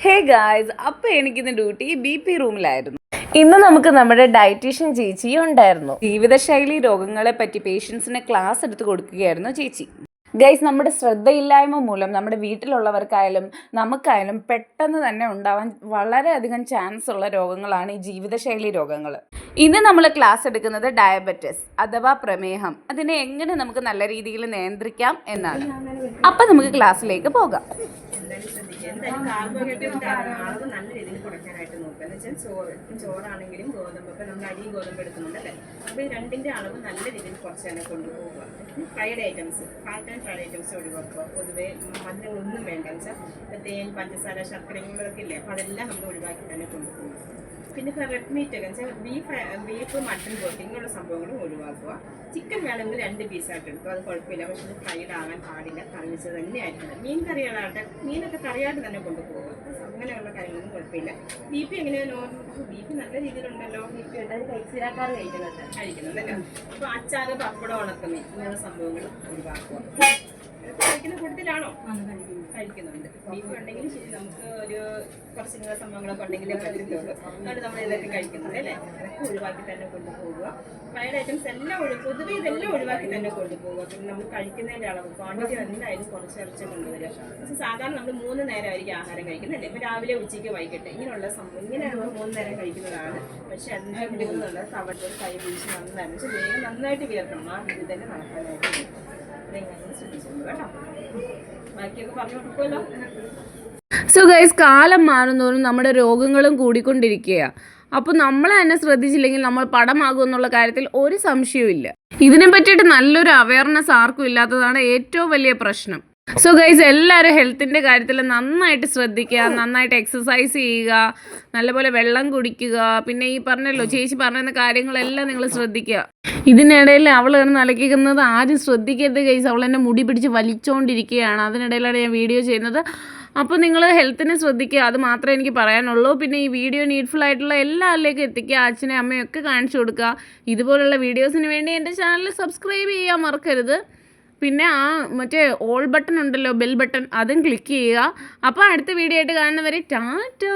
Hey guys, അപ്പോൾ എനിക്കിന്ന് duty BP റൂമിലായിരുന്നു. ഇന്ന് നമുക്ക് നമ്മുടെ ഡയറ്റീഷ്യൻ ചേച്ചി ഉണ്ടായിരുന്നു. ജീവിതശൈലി രോഗങ്ങളെ പറ്റി പേഷ്യൻസിന് ക്ലാസ് എടുത്ത് കൊടുക്കുകയായിരുന്നു ചേച്ചി. ഗൈസ്, നമ്മുടെ ശ്രദ്ധയില്ലായ്മ മൂലം നമ്മുടെ വീട്ടിലുള്ളവർക്കായാലും നമുക്കായാലും പെട്ടെന്ന് തന്നെ ഉണ്ടാവാൻ വളരെയധികം ചാൻസ് ഉള്ള രോഗങ്ങളാണ് ഈ ജീവിതശൈലി രോഗങ്ങൾ. ഇന്ന് നമ്മൾ ക്ലാസ് എടുക്കുന്നത് ഡയബറ്റിസ് അഥവാ പ്രമേഹം, അതിനെ എങ്ങനെ നമുക്ക് നല്ല രീതിയിൽ നിയന്ത്രിക്കാം എന്നാണ്. അപ്പം നമുക്ക് ക്ലാസ്സിലേക്ക് പോകാം. എന്തായാലും കാർബോഹൈഡ്രേറ്റിന്റെ അളവ് നല്ല രീതിയിൽ കുറയ്ക്കാനായിട്ട് നോക്കുക. എന്ന് വെച്ചാൽ ചോറാണെങ്കിലും ഗോതമ്പ്, ഇപ്പം നമ്മൾ അരിയും ഗോതമ്പ് എടുക്കുന്നുണ്ട് അല്ലേ, അപ്പോൾ ഈ രണ്ടിൻ്റെ അളവ് നല്ല രീതിയിൽ കുറച്ച് തന്നെ കൊണ്ടുപോകുക. Fried items, fat and fried items ഒഴിവാക്കുക. പൊതുവേ മധുരങ്ങളൊന്നും വേണ്ട. എന്ന് വെച്ചാൽ തേൻ, പഞ്ചസാര, ശർക്കര ഇങ്ങനെയൊക്കെ ഇല്ലേ, അപ്പോൾ അതെല്ലാം നമ്മൾ ഒഴിവാക്കി തന്നെ കൊണ്ടുപോകുക. പിന്നെ റെഡ് മീറ്റ് ഒക്കെ വെച്ചാൽ ബീഫ്, മട്ടൺ പോലത്തെ ഇങ്ങനെയുള്ള സംഭവങ്ങളും ഒഴിവാക്കുക. ചിക്കൻ വേണമെങ്കിൽ 2 പീസായിട്ട് എടുക്കുക, അത് കുഴപ്പമില്ല. പക്ഷേ ഇത് ഫ്രൈഡ് ആകാൻ പാടില്ല, കറിവെച്ചത് തന്നെ ആയിരിക്കണം. മീൻ കറികളാകട്ടെ, മീനൊക്കെ കറിയായിട്ട് തന്നെ കൊണ്ടുപോകുക. അങ്ങനെയുള്ള കാര്യങ്ങളൊന്നും കുഴപ്പമില്ല. ബീഫ് എങ്ങനെയാണ് നോർമൽ? ബീഫ് നല്ല രീതിയിലുണ്ടല്ലോ, ബീഫ് കഴിച്ചിരാക്കാറ് കഴിക്കുന്നുണ്ടല്ലോ. അപ്പോൾ അച്ചാറ്, പപ്പടം, ഉണക്കമീൻ ഇങ്ങനെയുള്ള സംഭവങ്ങൾ ഒഴിവാക്കുക. കഴിക്കുന്ന കൂട്ടത്തിലാണോ? കഴിക്കുന്നുണ്ട്. ബീഫ് ഉണ്ടെങ്കിൽ ശരി, നമുക്ക് ഒരു കുറച്ച് ഇങ്ങനെ സംഭവങ്ങളൊക്കെ ഉണ്ടെങ്കിലേ പറ്റത്തുള്ളൂ. അതുകൊണ്ട് നമ്മൾ ഇതൊക്കെ കഴിക്കുന്നുണ്ട് അല്ലേ, അതൊക്കെ ഒഴിവാക്കി തന്നെ കൊണ്ടുപോകുക. ഫ്രൈഡ് ഐറ്റംസ് എല്ലാം പൊതുവെ ഇതെല്ലാം ഒഴിവാക്കി തന്നെ കൊണ്ടുപോകുക. പിന്നെ നമ്മൾ കഴിക്കുന്നതിൻ്റെ അളവ് ക്വാണ്ടിറ്റി എന്തായാലും കുറച്ച് കൊണ്ടുവരിക. പക്ഷേ സാധാരണ നമ്മൾ 3 നേരമായിരിക്കും ആഹാരം കഴിക്കുന്നത് അല്ലേ. ഇപ്പോൾ രാവിലെ, ഉച്ചയ്ക്ക്, വൈകിട്ട് ഇങ്ങനെയുള്ള സംഭവം ഇങ്ങനെ നമ്മൾ 3 നേരം കഴിക്കുന്നതാണ്. പക്ഷേ അതിൻ്റെ 3 നല്ല തവട്ട് കൈ പിടിച്ച് നന്നായിട്ട് വേഗം നന്നായിട്ട് വിയർക്കണം. ആ രീതി തന്നെ നടക്കാനായിട്ട് ശ്രദ്ധിച്ചിട്ടുണ്ട് കേട്ടോ. ബാക്കിയൊക്കെ പറഞ്ഞു കൊടുക്കുമല്ലോ. സോ ഗൈസ്, കാലം മാറുന്നതോറും നമ്മുടെ രോഗങ്ങളും കൂടിക്കൊണ്ടിരിക്കുകയാണ്. അപ്പോൾ നമ്മൾ തന്നെ ശ്രദ്ധിച്ചില്ലെങ്കിൽ നമ്മൾ പടമാകും എന്നുള്ള കാര്യത്തിൽ ഒരു സംശയവും ഇല്ല. ഇതിനെ പറ്റിയിട്ട് നല്ലൊരു അവയർനെസ് ആർക്കും ഇല്ലാത്തതാണ് ഏറ്റവും വലിയ പ്രശ്നം. സോ ഗൈസ്, എല്ലാവരും ഹെൽത്തിൻ്റെ കാര്യത്തിൽ നന്നായിട്ട് ശ്രദ്ധിക്കുക, നന്നായിട്ട് എക്സസൈസ് ചെയ്യുക, നല്ലപോലെ വെള്ളം കുടിക്കുക. പിന്നെ ഈ പറഞ്ഞല്ലോ, ചേച്ചി പറയുന്ന കാര്യങ്ങളെല്ലാം നിങ്ങൾ ശ്രദ്ധിക്കുക. ഇതിനിടയിൽ അവൾ നിലയ്ക്കുന്നത് ആരും ശ്രദ്ധിക്കരുത് ഗൈസ്. അവൾ എന്നെ മുടി പിടിച്ച് വലിച്ചുകൊണ്ടിരിക്കുകയാണ്. അതിനിടയിലാണ് ഞാൻ വീഡിയോ ചെയ്യുന്നത്. അപ്പോൾ നിങ്ങൾ ഹെൽത്തിനെ ശ്രദ്ധിക്കുക, അത് മാത്രമേ എനിക്ക് പറയാനുള്ളൂ. പിന്നെ ഈ വീഡിയോ നീഡ്ഫുൾ ആയിട്ടുള്ള എല്ലാവരിലേക്കും എത്തിക്കുക, അച്ഛനെയും അമ്മയും ഒക്കെ കാണിച്ചു കൊടുക്കുക. ഇതുപോലുള്ള വീഡിയോസിന് വേണ്ടി എൻ്റെ ചാനൽ സബ്സ്ക്രൈബ് ചെയ്യാൻ മറക്കരുത്. പിന്നെ മറ്റേ ഓൾ ബട്ടൺ ഉണ്ടല്ലോ, ബെൽ ബട്ടൺ, അതും ക്ലിക്ക് ചെയ്യുക. അപ്പോൾ അടുത്ത വീഡിയോ ആയിട്ട് കാണുന്നവരെ ടാറ്റാ.